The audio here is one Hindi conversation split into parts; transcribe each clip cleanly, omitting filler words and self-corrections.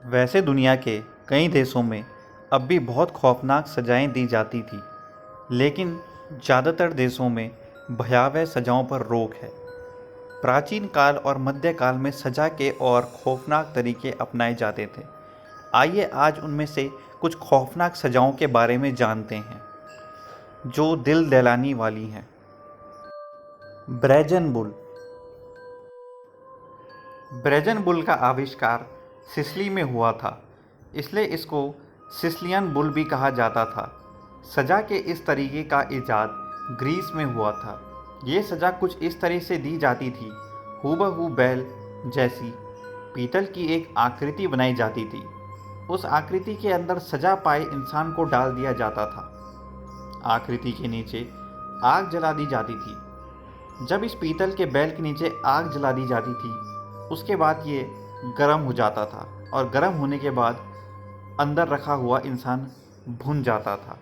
वैसे दुनिया के कई देशों में अब भी बहुत खौफनाक सज़ाएं दी जाती थी, लेकिन ज़्यादातर देशों में भयावह सज़ाओं पर रोक है। प्राचीन काल और मध्यकाल में सज़ा के और खौफनाक तरीके अपनाए जाते थे। आइए आज उनमें से कुछ खौफनाक सज़ाओं के बारे में जानते हैं, जो दिल दहलाने वाली हैं। Brazen bull. ब्रेजन बुल का आविष्कार सिसिली में हुआ था, इसलिए इसको सिसिलियन बुल भी कहा जाता था। सज़ा के इस तरीके का इजाद ग्रीस में हुआ था। ये सज़ा कुछ इस तरह से दी जाती थी, हूबहू बैल जैसी पीतल की एक आकृति बनाई जाती थी। उस आकृति के अंदर सज़ा पाए इंसान को डाल दिया जाता था। आकृति के नीचे आग जला दी जाती थी। जब इस पीतल के बैल के नीचे आग जला दी जाती थी, उसके बाद ये गर्म हो जाता था और गर्म होने के बाद अंदर रखा हुआ इंसान भुन जाता था।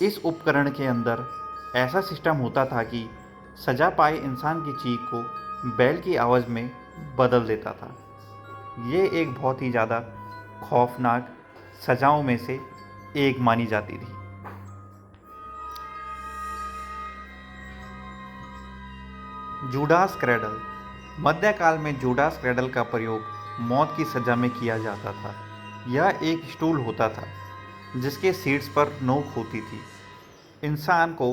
इस उपकरण के अंदर ऐसा सिस्टम होता था कि सजा पाए इंसान की चीख को बैल की आवाज़ में बदल देता था। ये एक बहुत ही ज़्यादा खौफनाक सजाओं में से एक मानी जाती थी। Judas cradle. मध्यकाल में जूडास क्रैडल का प्रयोग मौत की सज़ा में किया जाता था। यह एक स्टूल होता था जिसके सीट्स पर नोक होती थी। इंसान को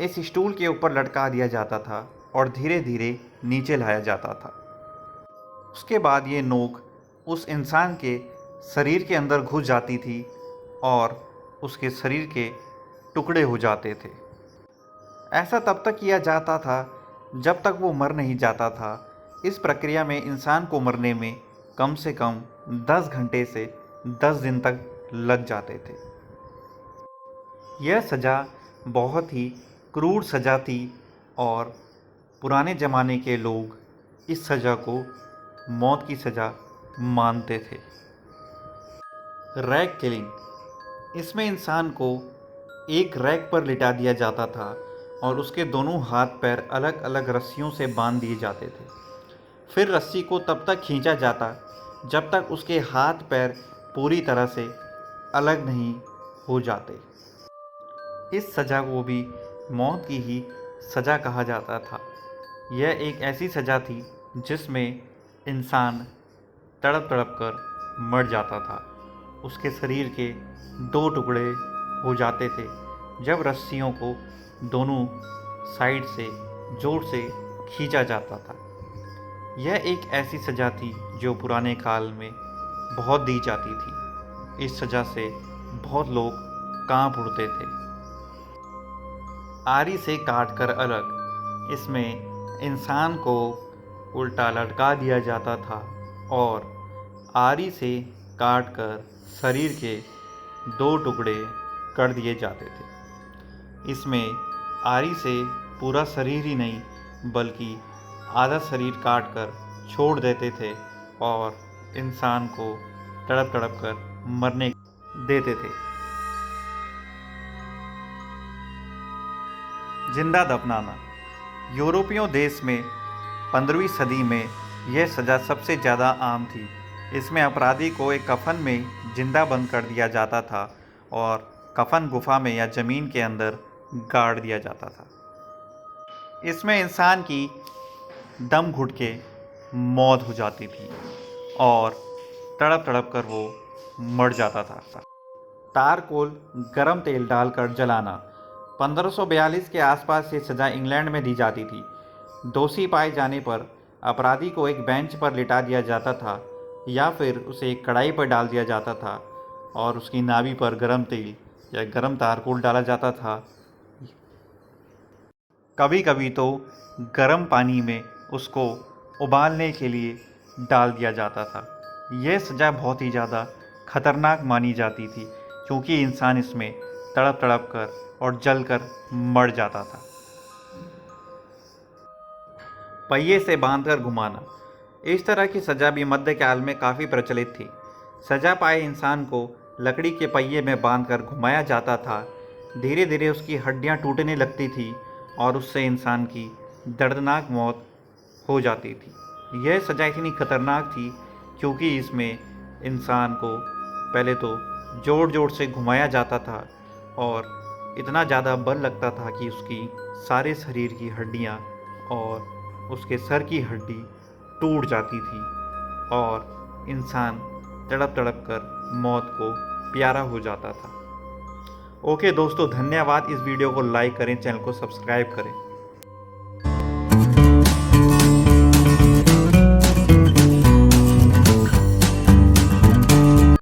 इस स्टूल के ऊपर लटका दिया जाता था और धीरे धीरे नीचे लाया जाता था। उसके बाद ये नोक उस इंसान के शरीर के अंदर घुस जाती थी और उसके शरीर के टुकड़े हो जाते थे। ऐसा तब तक किया जाता था जब तक वो मर नहीं जाता था। इस प्रक्रिया में इंसान को मरने में कम से कम 10 घंटे से 10 दिन तक लग जाते थे। यह सज़ा बहुत ही क्रूर सज़ा थी और पुराने ज़माने के लोग इस सज़ा को मौत की सज़ा मानते थे। Rag killing. इसमें इंसान को एक रैग पर लिटा दिया जाता था और उसके दोनों हाथ पैर अलग अलग रस्सियों से बांध दिए जाते थे। फिर रस्सी को तब तक खींचा जाता जब तक उसके हाथ पैर पूरी तरह से अलग नहीं हो जाते। इस सज़ा को भी मौत की ही सज़ा कहा जाता था। यह एक ऐसी सज़ा थी जिसमें इंसान तड़प तड़प कर मर जाता था। उसके शरीर के 2 टुकड़े हो जाते थे जब रस्सियों को दोनों साइड से जोर से खींचा जाता था। यह एक ऐसी सज़ा थी जो पुराने काल में बहुत दी जाती थी। इस सज़ा से बहुत लोग कांप उठते थे। आरी से काट कर अलग। इसमें इंसान को उल्टा लटका दिया जाता था और आरी से काट कर शरीर के 2 टुकड़े कर दिए जाते थे। इसमें आरी से पूरा शरीर ही नहीं बल्कि आधा शरीर काट कर छोड़ देते थे और इंसान को तड़प तड़प कर मरने देते थे। जिंदा दफनाना। यूरोपीय देश में 15वीं सदी में यह सज़ा सबसे ज़्यादा आम थी। इसमें अपराधी को एक कफन में जिंदा बंद कर दिया जाता था और कफन गुफा में या ज़मीन के अंदर गाड़ दिया जाता था। इसमें इंसान की दम घुट के मौत हो जाती थी और तड़प तड़प कर वो मर जाता था। तारकोल गरम तेल डालकर जलाना। 1542 के आसपास ये सज़ा इंग्लैंड में दी जाती थी। दोषी पाए जाने पर अपराधी को एक बेंच पर लिटा दिया जाता था या फिर उसे एक कढ़ाई पर डाल दिया जाता था और उसकी नाभि पर गरम तेल या गरम तारकोल डाला जाता था। कभी कभी तो गर्म पानी में उसको उबालने के लिए डाल दिया जाता था। यह सज़ा बहुत ही ज़्यादा खतरनाक मानी जाती थी क्योंकि इंसान इसमें तड़प तड़प कर और जल कर मर जाता था। पहिए से बांधकर घुमाना। इस तरह की सज़ा भी मध्यकाल में काफ़ी प्रचलित थी। सज़ा पाए इंसान को लकड़ी के पहिए में बांधकर घुमाया जाता था। धीरे धीरे उसकी हड्डियां टूटने लगती थी और उससे इंसान की दर्दनाक मौत हो जाती थी। यह सज़ा इतनी खतरनाक थी क्योंकि इसमें इंसान को पहले तो ज़ोर ज़ोर से घुमाया जाता था और इतना ज़्यादा बल लगता था कि उसकी सारे शरीर की हड्डियाँ और उसके सर की हड्डी टूट जाती थी और इंसान तड़प तड़प कर मौत को प्यारा हो जाता था। ओके दोस्तों, धन्यवाद। इस वीडियो को लाइक करें, चैनल को सब्सक्राइब करें।